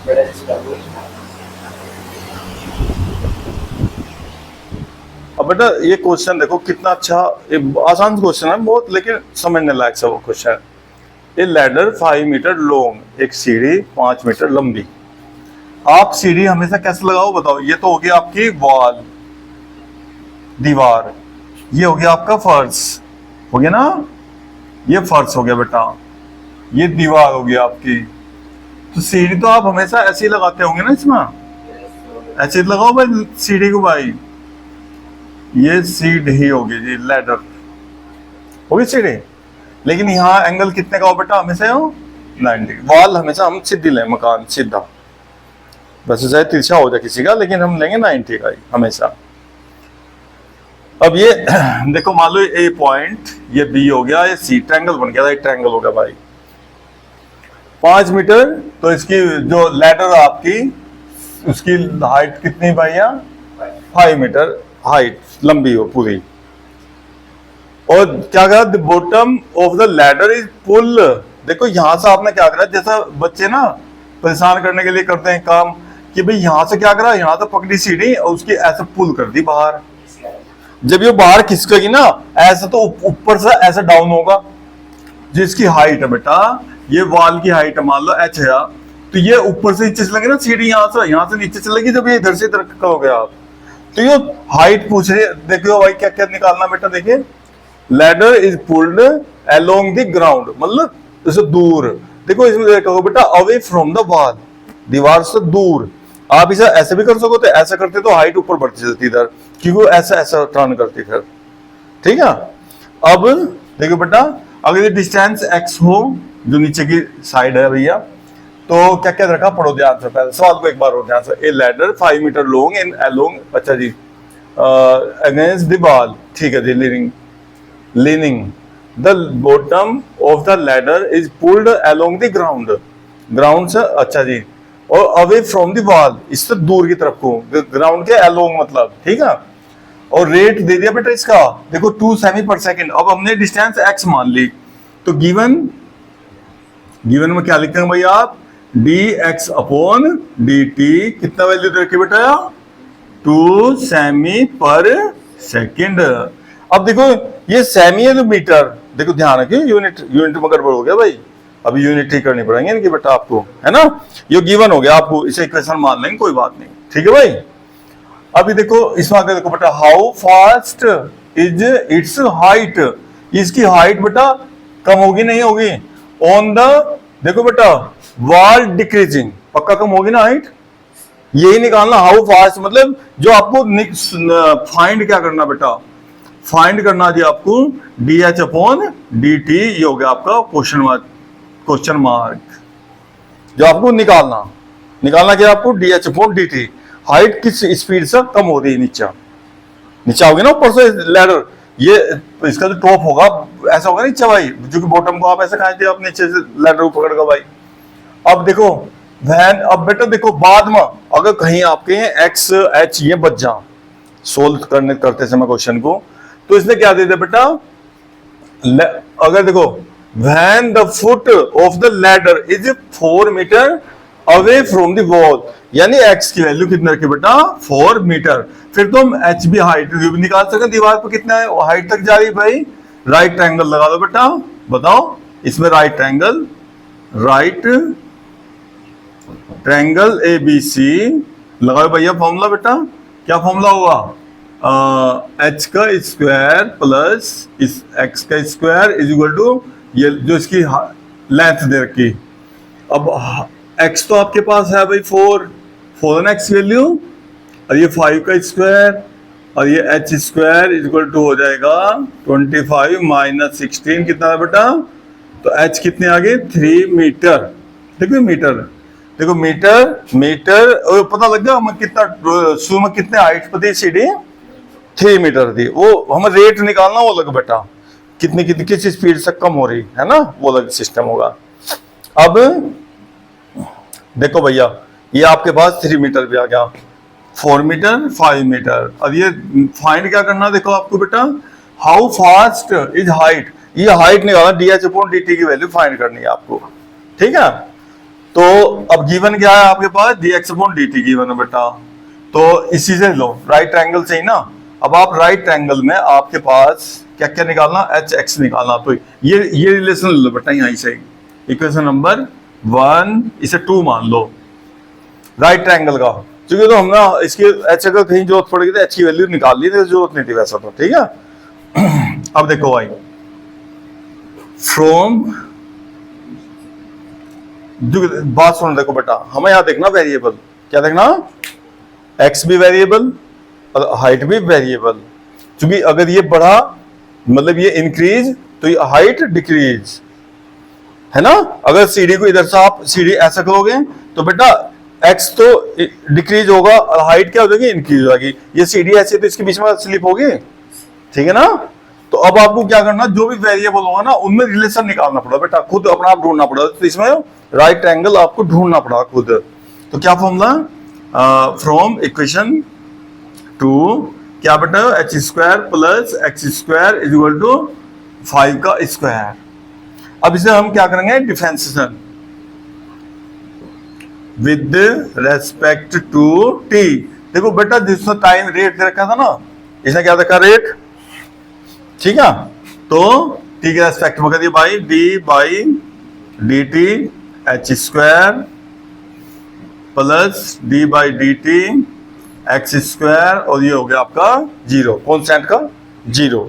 अब बेटा ये क्वेश्चन देखो कितना अच्छा, आसान क्वेश्चन है बहुत, लेकिन समझने लायक सा वो question. A ladder 5 metre long, एक सीढ़ी 5 मीटर लंबी। आप सीढ़ी हमेशा कैसे लगाओ बताओ? ये तो हो गया आपकी वॉल, दीवार, ये हो गया आपका फर्श, हो गया ना, ये फर्श हो गया बेटा, ये दीवार हो गया आपकी। तो सीढ़ी तो आप हमेशा ऐसे ही लगाते होंगे ना, इसमें ऐसे लगाओ भाई सीढ़ी को भाई, ये सीढ़ी होगी जी, लैडर होगी सीढ़ी। लेकिन यहाँ एंगल कितने का हो बेटा? हमेशा हो 90। वॉल हमेशा हम सीधी लें, मकान सीधा, वैसे चाहे तिरछा हो जाए किसी का, लेकिन हम लेंगे 90 का ही हमेशा। अब ये देखो मान लो ए पॉइंट, ये बी हो गया, ये सी, ट्रायंगल बन गया, एक ट्रायंगल हो गया भाई 5 मीटर। तो इसकी जो लैडर आपकी, उसकी हाइट कितनी भैया? 5 मीटर हाइट, लंबी हो पूरी। और क्या करा? The bottom of the ladder is pull. देखो यहां से आपने क्या करा, जैसा बच्चे ना परेशान करने के लिए करते हैं काम, कि भाई यहां से क्या करा, यहां से पकड़ी सीढ़ी और उसकी ऐसे पुल कर दी बाहर। जब ये बाहर खिसकेगी ना ऐसा, तो ऊपर से ऐसा डाउन होगा। जिसकी हाइट है बेटा, ये वॉल की हाइट है मान लो h है, तो ये ऊपर से नीचे चलेगी ना सीढ़ी, यहाँ से नीचे चलेगी। जब ये इधर से इधर करोगे आप, तो ये हाइट पूछ रहे, देखो भाई क्या क्या निकालना बेटा। देखिए ladder is pulled along the ground, मतलब जैसे दूर। देखो इसमें देखो बेटा, अवे फ्रॉम द वॉल, दीवार से दूर। आप इसे ऐसे भी कर सको, तो ऐसा करते तो हाइट ऊपर बढ़ती जाती इधर, क्योंकि ऐसा ऐसा टर्न करती फिर, ठीक है। अब देखो बेटा, अगर ये डिस्टेंस x हो, जो नीचे की साइड है भैया, तो क्या क्या रखा पढ़ो ध्यान से, पहले सवाल को एक बार हो ध्यान से। A ladder 5 metre long in along, अच्छा जी, अगेंस्ट द वॉल, ठीक है जी, leaning the bottom of the ladder is pulled along the ground, ground से, अच्छा जी, और अवे फ्रॉम द वॉल, इससे दूर की तरफ को, ग्राउंड के अलोंग मतलब, ठीक है। और रेट दे दिया बेटा इसका, देखो 2 सेमी पर सेकेंड। अब हमने डिस्टेंस x मान ली, तो गिवन में क्या लिखते हैं भैया आप? dx अपॉन dt, कितना वैल्यू रखी बेटा? 2 सेमी पर सेकेंड। अब देखो ये सेमी है तो मीटर, देखो ध्यान रखिए, यूनिट में गड़बड़ हो गया भाई, अभी यूनिट ही करनी पड़ेंगे इनकी बेटा आपको, है ना। ये गिवन हो गया, आपको इसे इक्वेशन मान लेंगे, कोई बात नहीं, ठीक है भाई। अभी देखो इसमें आगे देखो बेटा, how fast is it's height, इसकी हाइट बेटा कम होगी नहीं होगी? ऑन द, देखो बेटा, वॉल डिक्रीजिंग, पक्का कम होगी ना हाइट, यही निकालना। हाउ फास्ट मतलब जो आपको फाइंड क्या करना बेटा, फाइंड करना जी आपको dh अपॉन dt, ये हो गया आपका क्वेश्चन मार्क, जो आपको निकालना क्या आपको? dh upon dt। हाइट किस स्पीड से कम हो रही है? नीचे होगी ना, ऊपर से लैडर, ये इसका जो टॉप होगा ऐसा होगा नीचे भाई, जो कि बॉटम को आप ऐसे खाए थे, आप नीचे से लैडर को पकड़ कर भाई। अब देखो वैन, अब बेटा देखो बाद में अगर कहीं आपके x h ये बच जा सोल्व करते समय क्वेश्चन को, तो इसने क्या दे दिया बेटा, अगर देखो when the foot of the ladder is 4 meter away from the wall, यानी x की वैल्यू कितने रखी बेटा? 4 मीटर। फिर तो हम h भी हाइट निकाल सकते, दीवार पर कितना हाइट तक जा रही भाई। राइट ट्रायंगल लगा दो बेटा, बताओ इसमें राइट ट्रायंगल ABC लगाओ भैया। फॉर्मूला बेटा क्या फॉर्मूला होगा? h का स्क्वायर प्लस इस x का स्क्वायर इज इक्वल टू ये जो इसकी लेंथ दे रखी। अब x तो आपके पास है भाई 4 ना x वैल्यू, और ये 5 का स्क्वायर, और ये h square is equal to हो जाएगा 25 माइनस 16, कितना है बेटा? तो h कितने आ गए? 3 मीटर। देखो मीटर और पता लग गया हमें कितना, शुरू में कितने हाइट पर थी सीढ़ी? 3 मीटर थी। वो हमें रेट निकालना, वो लगा बेटा कितनी किस स्पीड से कम हो रही है ना, वो अलग सिस्टम होगा। अब देखो भैया ये आपके पास 3 मीटर भी आ गया, 4 मीटर 5 मीटर। अब ये फाइंड क्या करना, देखो आपको बेटा हाउ फास्ट इज हाइट, ये हाइट निकालना, dh अपॉन dt की वैल्यू फाइंड करनी है आपको, ठीक है। तो अब गिवन क्या है आपके पास, dx अपॉन dt गिवन है बेटा। तो इसी से लो, राइट ट्रायंगल से ही ना। अब आप राइट ट्रायंगल में आपके पास क्या क्या निकालना, एच एक्स निकालना। तो ये रिलेशन ले लो बेटा यहीं से, इक्वेशन नंबर 1 इसे 2 मान लो राइट ट्रायंगल का। क्योंकि तो हम ना इसकी एच अगर कहीं जरूरत पड़ेगी तो एच की वैल्यू निकाल ली, तो जरूरत नहीं थी वैसा तो, ठीक है। अब देखो भाई, फ्रॉम, बात सुन देखो बेटा, हमें यहां देखना वेरिएबल, क्या देखना, एक्स भी वेरिएबल और हाइट भी वेरिएबल। क्योंकि अगर ये बढ़ा मतलब ये इंक्रीज तो ये हाइट डिक्रीज है ना। अगर सीढ़ी को इधर से आप सीढ़ी ऐसा करोगे तो बेटा एक्स तो डिक्रीज होगा और हाइट क्या हो जाएगी, इंक्रीज हो जाएगी। ये सीढ़ी ऐसी तो इसके बीच में स्लिप होगी, ठीक है ना। तो अब आपको क्या करना, जो भी वेरिएबल होगा ना उनमें रिलेशन निकालना पड़ा बेटा, खुद अपना आप ढूंढना पड़ा। तो इसमें राइट एंगल आपको ढूंढना पड़ा खुद। तो क्या फॉर्मूला, फ्रॉम इक्वेशन 2 क्या बेटा, H square plus X square is equal to 5 का स्क्वायर। अब इसे हम क्या करेंगे, differentiation with respect to T. देखो बेटा जिसने टाइम रेट दे रखा था ना, इसने क्या रखा रेट, ठीक है। तो टी के रेस्पेक्ट में कर दिया by D by D T H square plus D by D T x square, और ये हो गया आपका जीरो, कॉन्स्टेंट का जीरो।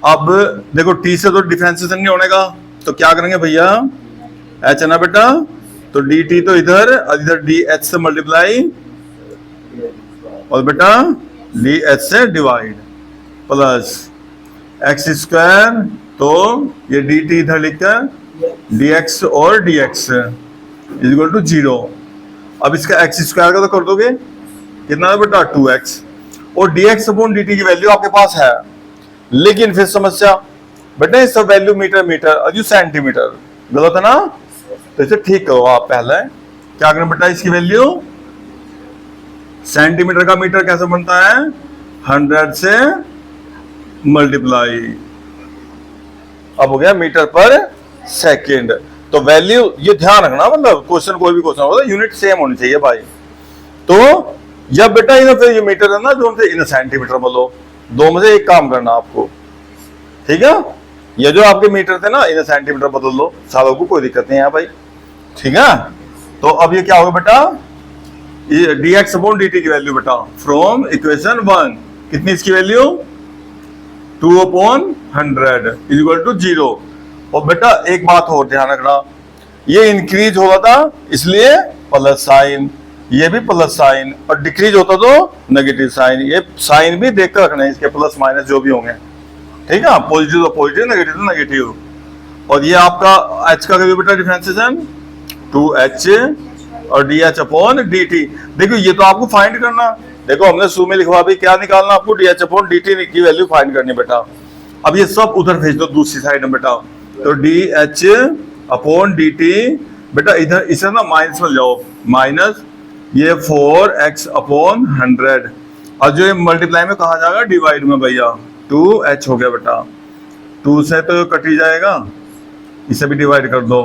अब देखो टी से तो डिफरेंशिएशन नहीं होने का, तो क्या करेंगे भैया, एच है ना बेटा, तो डी टी तो इधर और इधर डी एच से मल्टीप्लाई और बेटा डी एच से डिवाइड प्लस एक्स स्क्वायर, तो ये डी टी इधर लिखकर डी एक्स और D X is equal to zero. अब इसका एक्स स्क्वायर का तो कर दोगे, कितना है बेटा 2x, और dx अपॉन dt की वैल्यू आपके पास है। लेकिन फिर समस्या बेटा इस सब वैल्यू मीटर मीटर और यू सेंटीमीटर, गलत है ना। तो इसे ठीक करो आप, पहले क्या करें बेटा, इसकी वैल्यू सेंटीमीटर का मीटर कैसे बनता है, 100 से मल्टीप्लाई, अब हो गया मीटर पर सेकेंड। तो वैल्यू ये ध्यान रखना, मतलब क्वेश्चन कोई भी क्वेश्चन होगा यूनिट सेम होनी चाहिए भाई। तो जब बेटा इन्हें फिर ये मीटर है ना, जो उनसे इन्हें सेंटीमीटर बोलो, दो में से एक काम करना आपको, ठीक है। ये जो आपके मीटर थे ना, इन्हें सेंटीमीटर बदल दो, सालों को कोई दिक्कत नहीं है भाई, ठीक है। तो अब ये क्या होगा बेटा, ये dx अपॉन dt की वैल्यू बेटा फ्रॉम इक्वेशन 1, कितनी इसकी value 2 upon 100 is equal to 0। और बेटा एक बात और ध्यान रखना, ये इंक्रीज हो रहा था इसलिए प्लस साइन, ये भी प्लस साइन, और डिक्रीज होता तो नेगेटिव साइन। ये साइन भी देख कर रखना है, इसके प्लस माइनस जो भी होंगे, ठीक है। पॉजिटिव तो पॉजिटिव, नेगेटिव तो नेगेटिव। और ये आपका h का बेटा डिफरेंशिएशन 2h और dh अपॉन dt। देखो ये तो आपको फाइंड करना, देखो हमने शुरू में लिखवा भी क्या निकालना आपको, dh अपॉन dt की वैल्यू फाइंड करनी बेटा। अब ये सब उधर भेज दो दूसरी साइड में बेटा, तो dh अपॉन dt बेटा इधर इसे ना माइनस में जाओ, माइनस ये 4x अपॉन 100, और जो ये मल्टीप्लाई में कहा जाएगा डिवाइड में भैया 2h हो गया बेटा, 2 से तो कट ही जाएगा, इसे भी डिवाइड कर दो।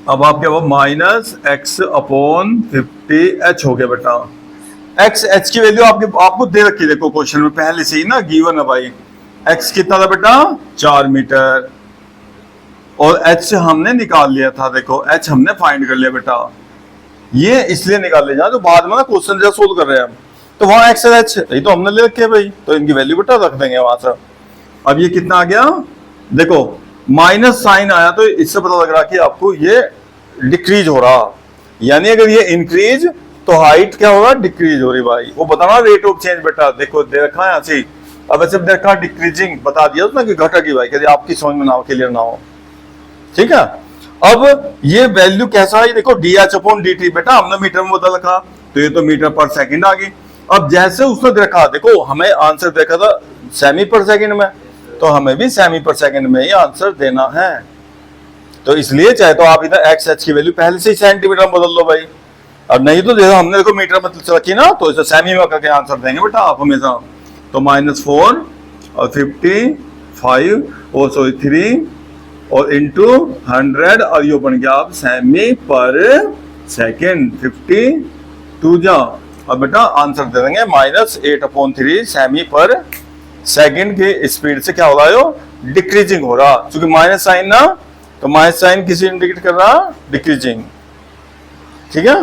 अब आप क्या हुआ, माइनस x अपॉन 50h हो गया बेटा। h की वैल्यू आपको दे रखी है, देखो क्वेश्चन में पहले से ही ना गिवन है भाई। x कितना था बेटा 4 मीटर, और h हमने निकाल लिया था, देखो h हमने फाइंड कर लिया बेटा। ये इसलिए निकाल ले जाए जो बाद में ना क्वेश्चन जब सोल्व कर रहे हैं हम, तो वहां एक्स एच ये तो हमने ले रखे है भाई, तो इनकी वैल्यू बेटा रख देंगे वहां से। अब ये कितना आ गया, देखो माइनस साइन आया तो इससे पता लग रहा कि आपको ये डिक्रीज हो रहा, यानी अगर ये इंक्रीज तो हाइट क्या होगा, डिक्रीज हो रही भाई। वो बताना रेट ऑफ चेंज बेटा, देखो दे रखा है ऐसे ही, अब ऐसे देखा डिक्रीजिंग बता दिया ना कि घटेगी भाई, कभी आपकी समझ में ना हो, क्लियर ना हो, ठीक है। अब ये वैल्यू कैसा है, देखो dh अपॉन dt बेटा हमने मीटर में बदल रखा, तो ये तो मीटर पर सेकंड आ गई। अब जैसे उसने देखा, देखो हमें आंसर देखा था सेमी पर सेकंड में, तो हमें भी सेमी पर सेकंड में ही आंसर देना है। तो इसलिए चाहे तो आप इधर एक्स एच की वैल्यू पहले से ही सेंटीमीटर में बदल दो भाई, और नहीं तो जैसे हमने देखो मीटर में रखी ना, तो इसे सेमी में करके आंसर देंगे बेटा आप हमेशा। तो -4 और 55 और सॉरी 3 और इंटू 100 और ये बन गया आप सेमी पर सेकेंड 52 जा। और बेटा आंसर दे देंगे -8/3 सेमी पर सेकेंड के स्पीड से क्या हो रहा है, डिक्रीजिंग हो रहा, क्योंकि माइनस साइन ना, तो माइनस साइन किसी इंडिकेट कर रहा डिक्रीजिंग। ठीक है।